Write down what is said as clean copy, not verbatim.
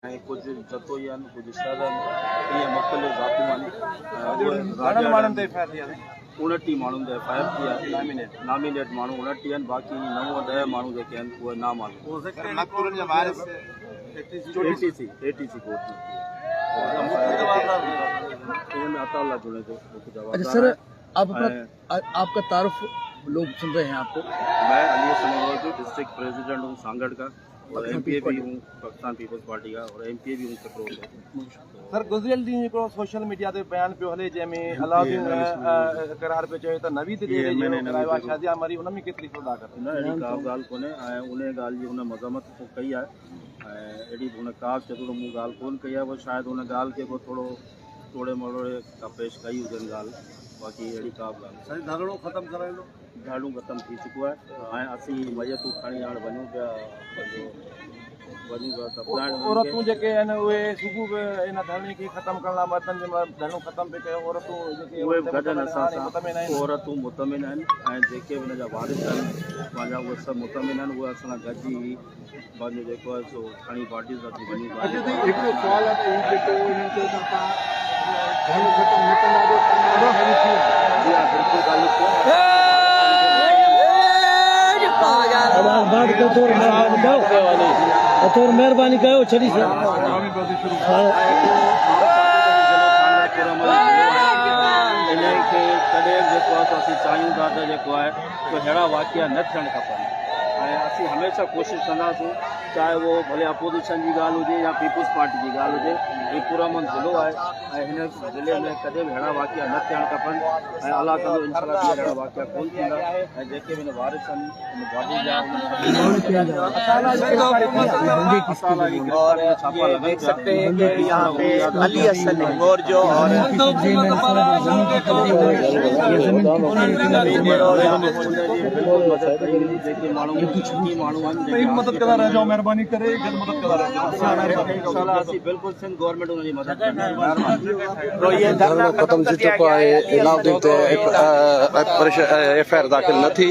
कुछ जतोयन कुछ शहरन ये मुख्तलिफ ज़ातूं 29 माण्हुनि ते एफ.आई.आर. थी आहे नामिनेट माण्हू 29 आहिनि बाक़ी 9-10 माण्हू जेके आहिनि उहे नामालूम ATC कोर्ट में अताउल्लाह जुड़े थे। अच्छा सर, आप अपना आपका तारुफ लोग सुन रहे हैं आपको। मैं अली सनोवर डिस्ट्रिक्ट प्रेसिडेंट हूँ सांगड़ का और MPA भी हूँ पाकिस्तान पीपल्स पार्टी का और MPA भी हूँ कटरोल का। सर गुज़िरियल ॾींहुं हिकिड़ो सोशल मीडिया ते बयान पियो हले जंहिंमें अलाउद्दीन करार पियो चए त नवी दिल्ली करायो आहे शादिया मरी उन में केतिरी खुदा करे न अहिड़ी का ॻाल्हि कोन्हे ऐं उन ॻाल्हि जी हुन मज़म्मत कई आहे ऐं अहिड़ी हुन का चतुर मूं ॻाल्हि कोन कई आहे, बसि शायदि हुन ॻाल्हि खे को थोरो तोड़े मड़ोड़े का पेश कई हुजनि ॻाल्हि, बाक़ी अहिड़ी का बि ॻाल्हि साईं धरणो ख़तमु कराईंदो ॾाढो ख़तमु थी चुको आहे ऐं असीं मयतूं खणी हाणे वञूं पिया औरतूं जेके आहिनि उहे सुबुह बि इन धरणे खे ख़तमु करण लाइ मर्दनि जे धरणो ख़तमु पियो कयो औरतूं जेके उहे गॾनि असां सां औरतूं मुतमिन आहिनि ऐं जेके हुन जा वारिस आहिनि पंहिंजा उहे सभु मुतमिन आहिनि उहे असां सां गॾिजी पंहिंजो जेको आहे सो खणी पार्टी सां थी वञूं। हिकिड़ो सुवाल आहे त जेको हिननि चयो त थोड़ी मेहरबानी कयो छड़ी सर इनखे कॾहिं जेको आहे असीं चाहियूं था त जेको आहे अहिड़ा वाक़िया न थियणु खपनि ऐं असीं हमेशह कोशिशि कंदासीं चाहे उहो भले अपोज़िशन जी ॻाल्हि हुजे या पीपल्स पार्टी जी ॻाल्हि हुजे। हीउ पुरअमन ज़िलो आहे ऐं हिन ज़िले में कॾहिं बि अहिड़ा वाक़िया न थियणु खपनि ऐं अलाह कंदो इंशाअल्लाह अहिड़ा वाक़िया कोन थींदा ऐं जेके बि हिन वारिस आहिनि हिन बॉडी जा देख सकते हैं कि यहाँ पे अली हसन और जो मदद कंदा रहिजो, महिरबानी करे मदद कंदा रहिजो। बिल्कुलु सिंध गवर्नमेंट उनजी मदद धरणो ख़त्म थी चुको आहे। अलाउद्दीन ते FIR दाख़िल न थी।